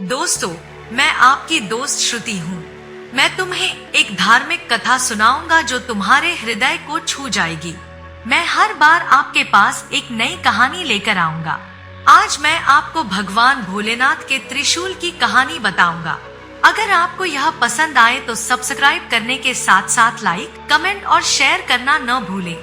दोस्तों, मैं आपकी दोस्त श्रुति हूँ। मैं तुम्हें एक धार्मिक कथा सुनाऊंगा जो तुम्हारे हृदय को छू जाएगी। मैं हर बार आपके पास एक नई कहानी लेकर आऊंगा। आज मैं आपको भगवान भोलेनाथ के त्रिशूल की कहानी बताऊंगा। अगर आपको यह पसंद आए तो सब्सक्राइब करने के साथ साथ लाइक, कमेंट और शेयर करना न भूलें।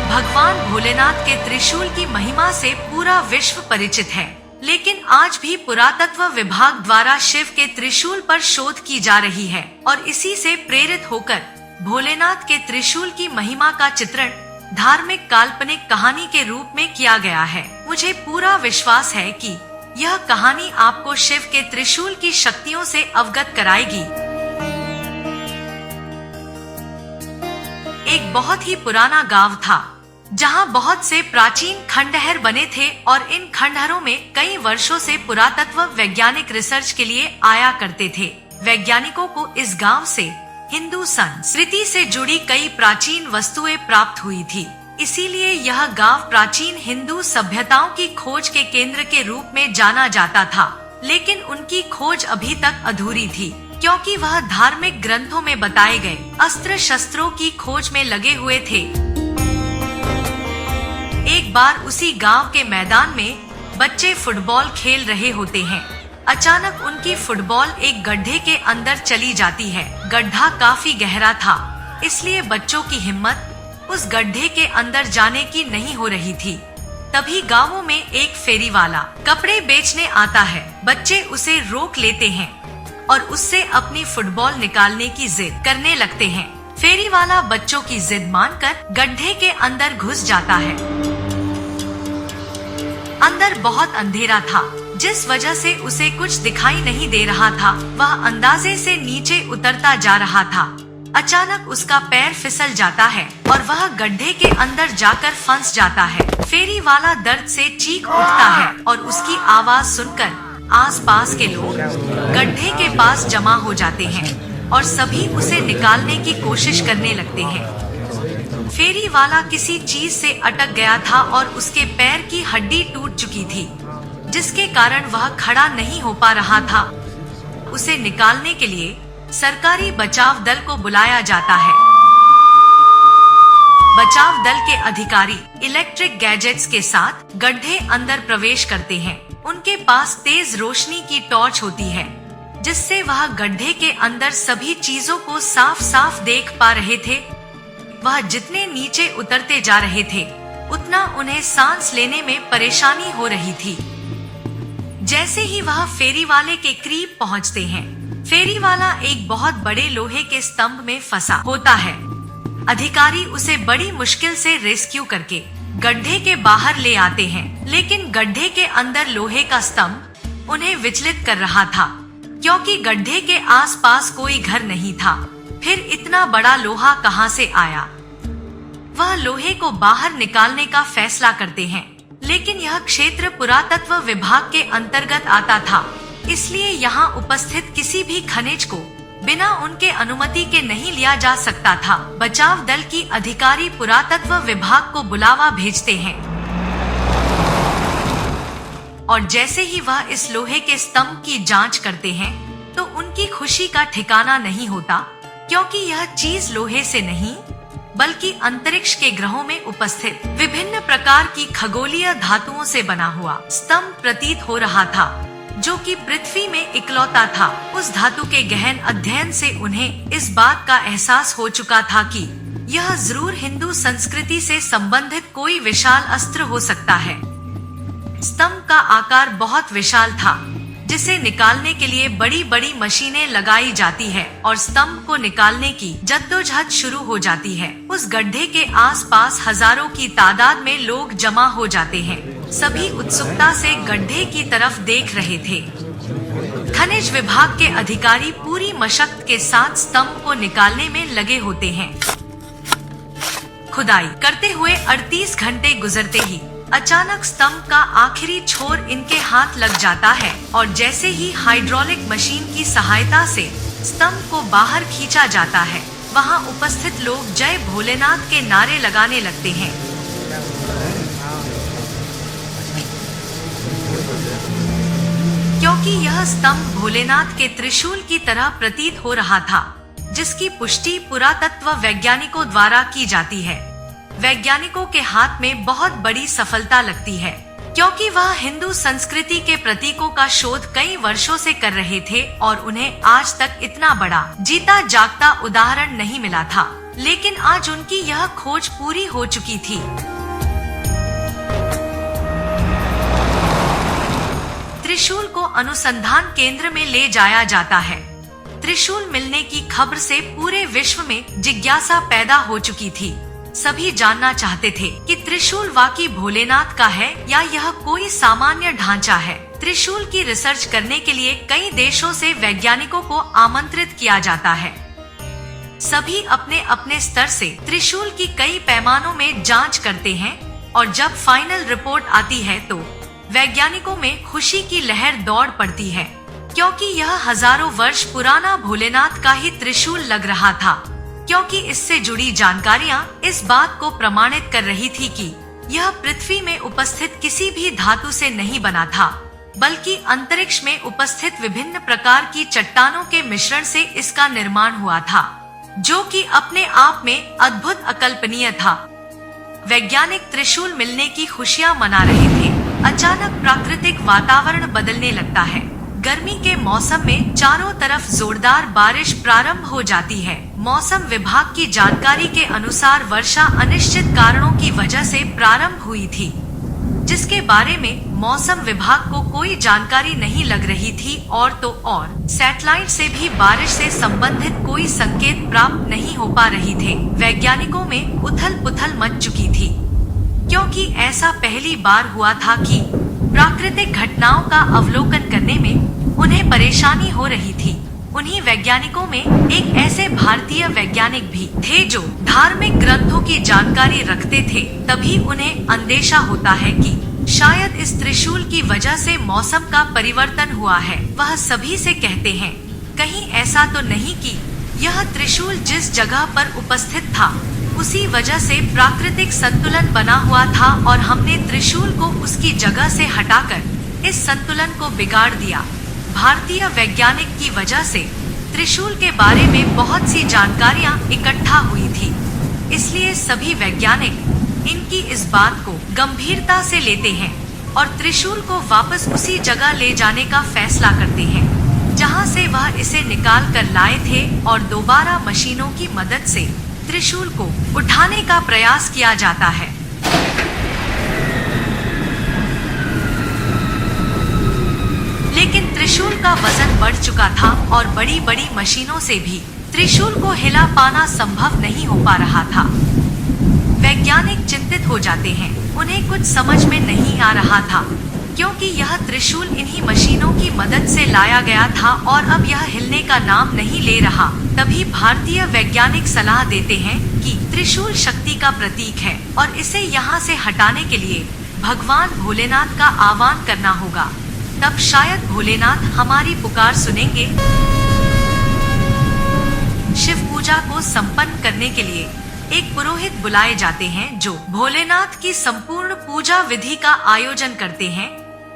भगवान भोलेनाथ के त्रिशूल की महिमा से पूरा विश्व परिचित है, लेकिन आज भी पुरातत्व विभाग द्वारा शिव के त्रिशूल पर शोध की जा रही है और इसी से प्रेरित होकर भोलेनाथ के त्रिशूल की महिमा का चित्रण धार्मिक काल्पनिक कहानी के रूप में किया गया है। मुझे पूरा विश्वास है कि यह कहानी आपको शिव के त्रिशूल की शक्तियों से अवगत कराएगी। एक बहुत ही पुराना गांव था जहां बहुत से प्राचीन खंडहर बने थे और इन खंडहरों में कई वर्षों से पुरातत्व वैज्ञानिक रिसर्च के लिए आया करते थे। वैज्ञानिकों को इस गांव से हिंदू संस्कृति से जुड़ी कई प्राचीन वस्तुएं प्राप्त हुई थी, इसीलिए यह गांव प्राचीन हिंदू सभ्यताओं की खोज के केंद्र के रूप में जाना जाता था। लेकिन उनकी खोज अभी तक अधूरी थी, क्योंकि वह धार्मिक ग्रंथों में बताए गए अस्त्र शस्त्रों की खोज में लगे हुए थे। एक बार उसी गांव के मैदान में बच्चे फुटबॉल खेल रहे होते हैं। अचानक उनकी फुटबॉल एक गड्ढे के अंदर चली जाती है। गड्ढा काफी गहरा था, इसलिए बच्चों की हिम्मत उस गड्ढे के अंदर जाने की नहीं हो रही थी। तभी गांवों में एक फेरी वाला कपड़े बेचने आता है। बच्चे उसे रोक लेते हैं और उससे अपनी फुटबॉल निकालने की जिद करने लगते हैं। फेरी वाला बच्चों की जिद मानकर गड्ढे के अंदर घुस जाता है। अंदर बहुत अंधेरा था, जिस वजह से उसे कुछ दिखाई नहीं दे रहा था। वह अंदाजे से नीचे उतरता जा रहा था। अचानक उसका पैर फिसल जाता है और वह गड्ढे के अंदर जाकर फंस जाता है। फेरी वाला दर्द से चीख उठता है और उसकी आवाज सुनकर आसपास के लोग गड्ढे के पास जमा हो जाते हैं और सभी उसे निकालने की कोशिश करने लगते हैं। फेरी वाला किसी चीज से अटक गया था और उसके पैर की हड्डी टूट चुकी थी, जिसके कारण वह खड़ा नहीं हो पा रहा था। उसे निकालने के लिए सरकारी बचाव दल को बुलाया जाता है। बचाव दल के अधिकारी इलेक्ट्रिक गैजेट्स के साथ गड्ढे अंदर प्रवेश करते हैं। उनके पास तेज रोशनी की टॉर्च होती है, जिससे वह गड्ढे के अंदर सभी चीजों को साफ साफ देख पा रहे थे। वह जितने नीचे उतरते जा रहे थे, उतना उन्हें सांस लेने में परेशानी हो रही थी। जैसे ही वह फेरी वाले के करीब पहुंचते हैं, फेरी वाला एक बहुत बड़े लोहे के स्तंभ में फंसा होता है। अधिकारी उसे बड़ी मुश्किल से रेस्क्यू करके गड्ढे के बाहर ले आते हैं, लेकिन गड्ढे के अंदर लोहे का स्तंभ उन्हें विचलित कर रहा था, क्योंकि गड्ढे के आसपास कोई घर नहीं था। फिर इतना बड़ा लोहा कहां से आया? वह लोहे को बाहर निकालने का फैसला करते हैं, लेकिन यह क्षेत्र पुरातत्व विभाग के अंतर्गत आता था, इसलिए यहाँ उपस्थित किसी भी खनिज को बिना उनके अनुमति के नहीं लिया जा सकता था। बचाव दल की अधिकारी पुरातत्व विभाग को बुलावा भेजते हैं और जैसे ही वह इस लोहे के स्तंभ की जांच करते हैं, तो उनकी खुशी का ठिकाना नहीं होता, क्योंकि यह चीज लोहे से नहीं बल्कि अंतरिक्ष के ग्रहों में उपस्थित विभिन्न प्रकार की खगोलीय धातुओं से बना हुआ स्तंभ प्रतीत हो रहा था, जो कि पृथ्वी में इकलौता था। उस धातु के गहन अध्ययन से उन्हें इस बात का एहसास हो चुका था कि यह जरूर हिंदू संस्कृति से संबंधित कोई विशाल अस्त्र हो सकता है। स्तंभ का आकार बहुत विशाल था, जिसे निकालने के लिए बड़ी बड़ी मशीनें लगाई जाती है और स्तंभ को निकालने की जद्दोजहद शुरू हो जाती है। उस गड्ढे के आसपास हजारों की तादाद में लोग जमा हो जाते हैं। सभी उत्सुकता से गड्ढे की तरफ देख रहे थे। खनिज विभाग के अधिकारी पूरी मशक्कत के साथ स्तंभ को निकालने में लगे होते हैं। खुदाई करते हुए 38 घंटे गुजरते ही अचानक स्तंभ का आखिरी छोर इनके हाथ लग जाता है और जैसे ही हाइड्रोलिक मशीन की सहायता से स्तंभ को बाहर खींचा जाता है, वहां उपस्थित लोग जय भोलेनाथ के नारे लगाने लगते हैं। क्योंकि यह स्तंभ भोलेनाथ के त्रिशूल की तरह प्रतीत हो रहा था, जिसकी पुष्टि पुरातत्व वैज्ञानिकों द्वारा की जाती है। वैज्ञानिकों के हाथ में बहुत बड़ी सफलता लगती है, क्योंकि वह हिंदू संस्कृति के प्रतीकों का शोध कई वर्षों से कर रहे थे और उन्हें आज तक इतना बड़ा जीता जागता उदाहरण नहीं मिला था। लेकिन आज उनकी यह खोज पूरी हो चुकी थी। त्रिशूल को अनुसंधान केंद्र में ले जाया जाता है। त्रिशूल मिलने की खबर से पूरे विश्व में जिज्ञासा पैदा हो चुकी थी। सभी जानना चाहते थे कि त्रिशूल वाकई भोलेनाथ का है या यह कोई सामान्य ढांचा है। त्रिशूल की रिसर्च करने के लिए कई देशों से वैज्ञानिकों को आमंत्रित किया जाता है। सभी अपने अपने स्तर से त्रिशूल की कई पैमानों में जांच करते हैं और जब फाइनल रिपोर्ट आती है तो वैज्ञानिकों में खुशी की लहर दौड़ पड़ती है, क्योंकि यह हजारों वर्ष पुराना भोलेनाथ का ही त्रिशूल लग रहा था। क्योंकि इससे जुड़ी जानकारियां इस बात को प्रमाणित कर रही थी कि यह पृथ्वी में उपस्थित किसी भी धातु से नहीं बना था, बल्कि अंतरिक्ष में उपस्थित विभिन्न प्रकार की चट्टानों के मिश्रण से इसका निर्माण हुआ था, जो कि अपने आप में अद्भुत अकल्पनीय था। वैज्ञानिक त्रिशूल मिलने की खुशियां मना रहे थे। अचानक प्राकृतिक वातावरण बदलने लगता है। गर्मी के मौसम में चारों तरफ जोरदार बारिश प्रारंभ हो जाती है। मौसम विभाग की जानकारी के अनुसार वर्षा अनिश्चित कारणों की वजह से प्रारंभ हुई थी, जिसके बारे में मौसम विभाग को कोई जानकारी नहीं लग रही थी और तो और सैटेलाइट से भी बारिश से संबंधित कोई संकेत प्राप्त नहीं हो पा रही थे। वैज्ञानिकों में उथल पुथल मच चुकी थी, क्योंकि ऐसा पहली बार हुआ था कि प्राकृतिक घटनाओं का अवलोकन करने में उन्हें परेशानी हो रही थी। उन्हीं वैज्ञानिकों में एक ऐसे भारतीय वैज्ञानिक भी थे जो धार्मिक ग्रंथों की जानकारी रखते थे। तभी उन्हें अंदेशा होता है कि शायद इस त्रिशूल की वजह से मौसम का परिवर्तन हुआ है। वह सभी से कहते हैं, कहीं ऐसा तो नहीं कि यह त्रिशूल जिस जगह पर उपस्थित था उसी वजह से प्राकृतिक संतुलन बना हुआ था और हमने त्रिशूल को उसकी जगह से हटाकर इस संतुलन को बिगाड़ दिया। भारतीय वैज्ञानिक की वजह से त्रिशूल के बारे में बहुत सी जानकारियां इकट्ठा हुई थी, इसलिए सभी वैज्ञानिक इनकी इस बात को गंभीरता से लेते हैं और त्रिशूल को वापस उसी जगह ले जाने का फैसला करते हैं जहां से वह इसे निकाल कर लाए थे और दोबारा मशीनों की मदद से त्रिशूल को उठाने का प्रयास किया जाता है। लेकिन त्रिशूल का वजन बढ़ चुका था और बड़ी बड़ी मशीनों से भी त्रिशूल को हिला पाना संभव नहीं हो पा रहा था। वैज्ञानिक चिंतित हो जाते हैं। उन्हें कुछ समझ में नहीं आ रहा था, क्योंकि यह त्रिशूल इन्हीं मशीनों की मदद से लाया गया था और अब यह हिलने का नाम नहीं ले रहा। तभी भारतीय वैज्ञानिक सलाह देते हैं कि त्रिशूल शक्ति का प्रतीक है और इसे यहाँ से हटाने के लिए भगवान भोलेनाथ का आह्वान करना होगा, तब शायद भोलेनाथ हमारी पुकार सुनेंगे। शिव पूजा को संपन्न करने के लिए एक पुरोहित बुलाए जाते हैं जो भोलेनाथ की संपूर्ण पूजा विधि का आयोजन करते हैं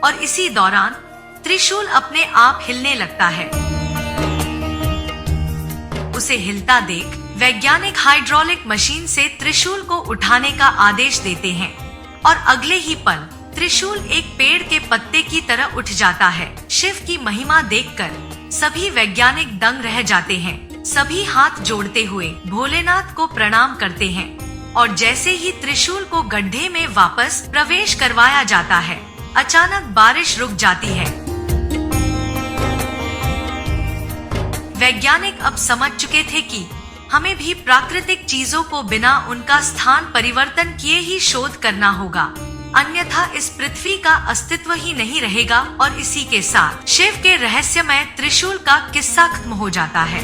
और इसी दौरान त्रिशूल अपने आप हिलने लगता है। उसे हिलता देख वैज्ञानिक हाइड्रोलिक मशीन से त्रिशूल को उठाने का आदेश देते हैं और अगले ही पल त्रिशूल एक पेड़ के पत्ते की तरह उठ जाता है। शिव की महिमा देखकर सभी वैज्ञानिक दंग रह जाते हैं। सभी हाथ जोड़ते हुए भोलेनाथ को प्रणाम करते हैं और जैसे ही त्रिशूल को गड्ढे में वापस प्रवेश करवाया जाता है, अचानक बारिश रुक जाती है। वैज्ञानिक अब समझ चुके थे कि हमें भी प्राकृतिक चीजों को बिना उनका स्थान परिवर्तन किए ही शोध करना होगा, अन्यथा इस पृथ्वी का अस्तित्व ही नहीं रहेगा। और इसी के साथ शिव के रहस्यमय त्रिशूल का किस्सा खत्म हो जाता है।